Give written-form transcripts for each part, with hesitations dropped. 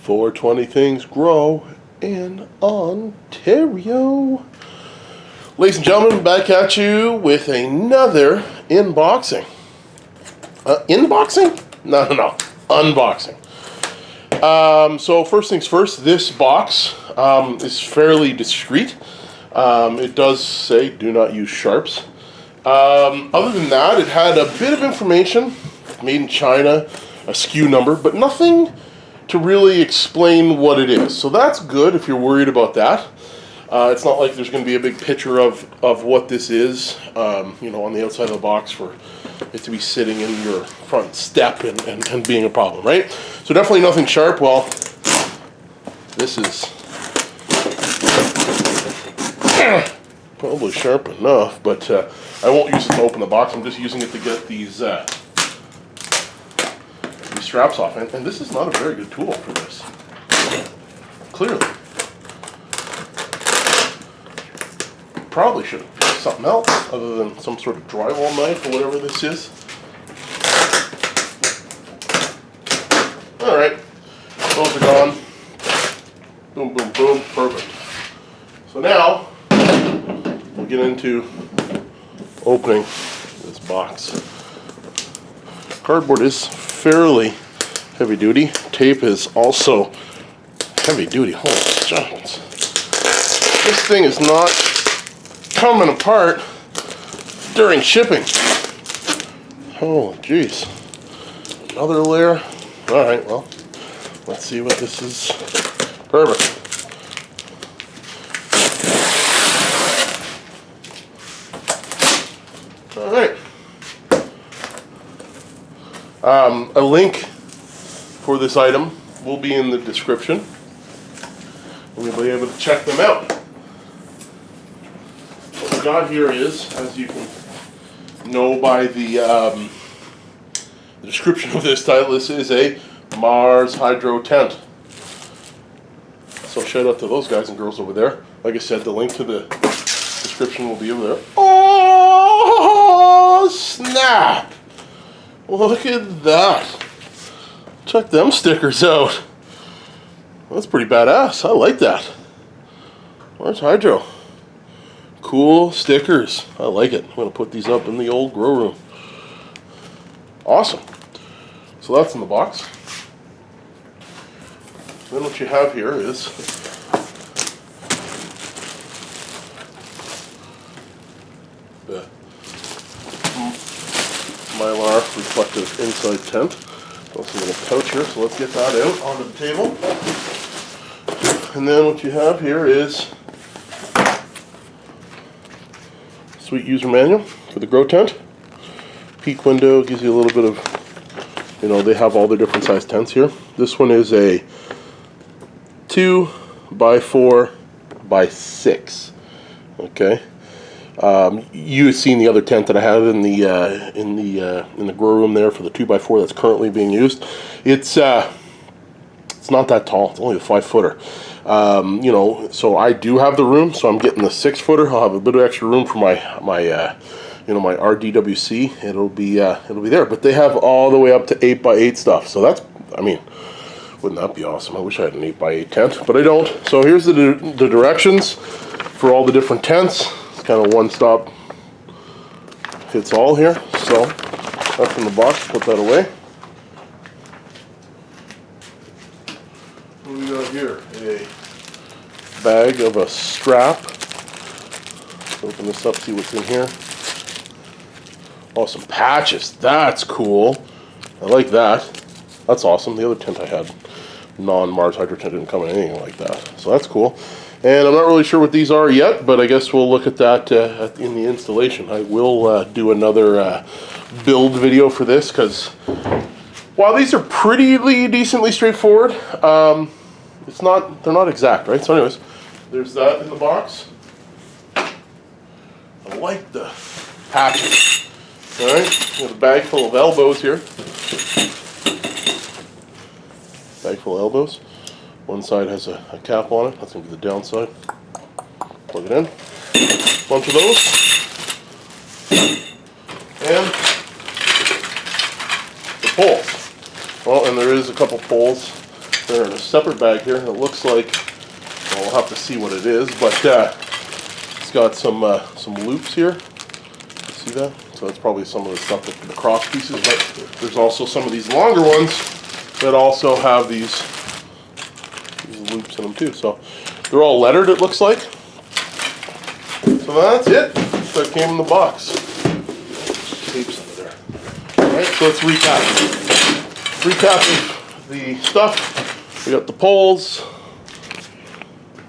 420 things grow in Ontario. Ladies and gentlemen, back at you with another unboxing. Unboxing? No. Unboxing. So first things first, this box is fairly discreet. It does say do not use sharps. Other than that, it had a bit of information, made in China, a SKU number, but nothing to really explain what it is. So that's good if you're worried about that. It's not like there's going to be a big picture of what this is, on the outside of the box for it to be sitting in your front step and being a problem, right? So definitely nothing sharp. Well, this is probably sharp enough, but I won't use it to open the box. I'm just using it to get these straps off. And this is not a very good tool for this, clearly. Probably should have used something else other than some sort of drywall knife or whatever this is. Alright, those are gone. Boom, boom, boom, perfect. So now, we'll get into opening this box. Cardboard is fairly heavy duty. Tape is also heavy duty. Holy jumps. This thing is not coming apart during shipping. Oh, jeez. Another layer. Alright, well, let's see what this is. Perfect. Alright. A link for this item will be in the description. We'll be able to check them out. What we got here is, as you can know by the description of this title, this is a Mars Hydro tent. So shout out to those guys and girls over there. Like I said, the link to the description will be over there. Oh, snap! Look at that. Check them stickers out. That's pretty badass. I like that. Mars Hydro. Cool stickers. I like it. I'm going to put these up in the old grow room. Awesome. So that's in the box. Then what you have here is the Mylar reflective inside tent. Also a little pouch here, so let's get that out onto the table. And then what you have here is sweet user manual for the grow tent. Peak window gives you a little bit of, they have all the different size tents here. This one is a 2x4x6. Okay. You've seen the other tent that I have in the grow room there for the 2x4 that's currently being used. It's not that tall. It's only a 5-footer. So I do have the room, so I'm getting the 6-footer. I'll have a bit of extra room for my my RDWC. It'll be there. But they have all the way up to 8x8 stuff. So that's, wouldn't that be awesome? I wish I had an 8x8 tent, but I don't. So here's the directions for all the different tents. It's kind of one-stop fits all here. So that's in the box. Put that away. What do we got here? A bag of a strap. Let's open this up, see what's in here. Oh, some patches. That's cool. I like that. That's awesome. The other tent I had, non-Mars Hydro tent, didn't come in anything like that. So that's cool. And I'm not really sure what these are yet, but I guess we'll look at that in the installation. I will do another build video for this, because while these are pretty decently straightforward, they're not exact, right? So anyways, there's that in the box. I like the patches. Alright, we have a bag full of elbows here. Bag full of elbows. One side has a cap on it. That's going to be the downside. Plug it in. Bunch of those. And the poles. Well, and there is a couple poles They're in a separate bag here. It looks like, well, we'll have to see what it is, but it's got some loops here. You see that? So that's probably some of the stuff with the cross pieces, but there's also some of these longer ones that also have these loops in them too. So they're all lettered, it looks like. So that's it. That came in the box. Tape's under there. Alright, so let's recap. Recap the stuff. We got the poles.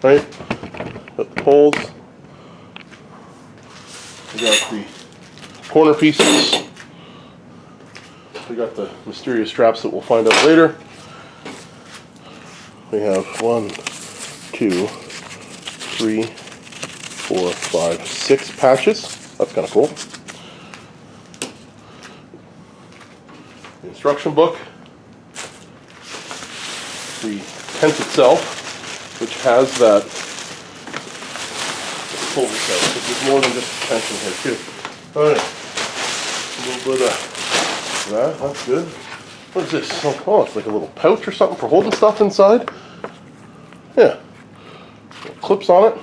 Right? Got the poles. We got the corner pieces. We got the mysterious straps that we'll find out later. We have 1, 2, 3, 4, 5, 6 patches. That's kind of cool. The instruction book. The tent itself, which has that. Pull this out, because there's more than just a tent in here too. Alright. A little bit of that. That's good. What is this? Oh, it's like a little pouch or something for holding stuff inside. Yeah. Clips on it.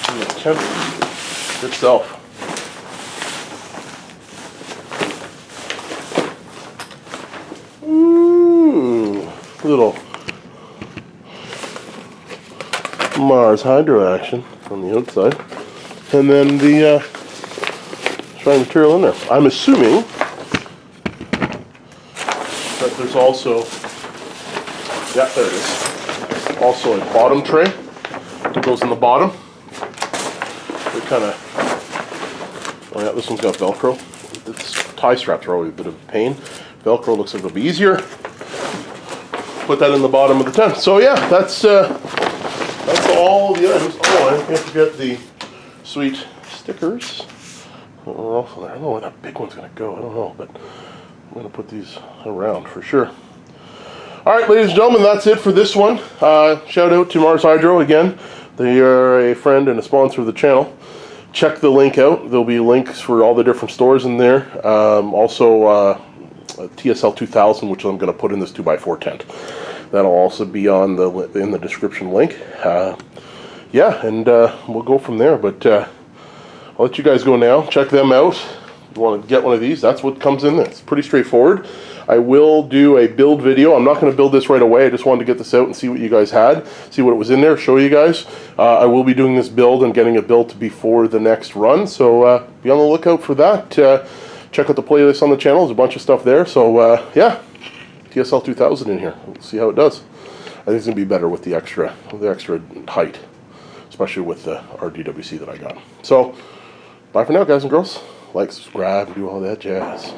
And the tent itself. Little Mars Hydro action on the outside. And then the drying material in there. I'm assuming that there's also, yeah, there it is. Also a bottom tray that goes in the bottom. They kind of, oh yeah, this one's got Velcro. The tie straps are always a bit of a pain. Velcro looks like it'll be easier. Put that in the bottom of the tent. So yeah, that's all the items. Oh, I can't forget the sweet stickers. I don't know where that big one's going to go. I don't know, but I'm going to put these around for sure. All right, ladies and gentlemen, that's it for this one. Shout out to Mars Hydro again. They are a friend and a sponsor of the channel. Check the link out. There'll be links for all the different stores in there. Also, TSL 2000, which I'm going to put in this 2x4 tent. That'll also be on in the description link. Yeah, and we'll go from there. But I'll let you guys go now. Check them out. If you want to get one of these, that's what comes in there. It's pretty straightforward. I will do a build video. I'm not going to build this right away. I just wanted to get this out and see what you guys had, see what it was in there, show you guys. I will be doing this build and getting it built before the next run, so be on the lookout for that. Check out the playlist on the channel. There's a bunch of stuff there. So yeah, TSL 2000 in here. We'll see how it does. I think it's going to be better with the extra height, especially with the RDWC that I got. So bye for now, guys and girls. Like, subscribe, and do all that jazz.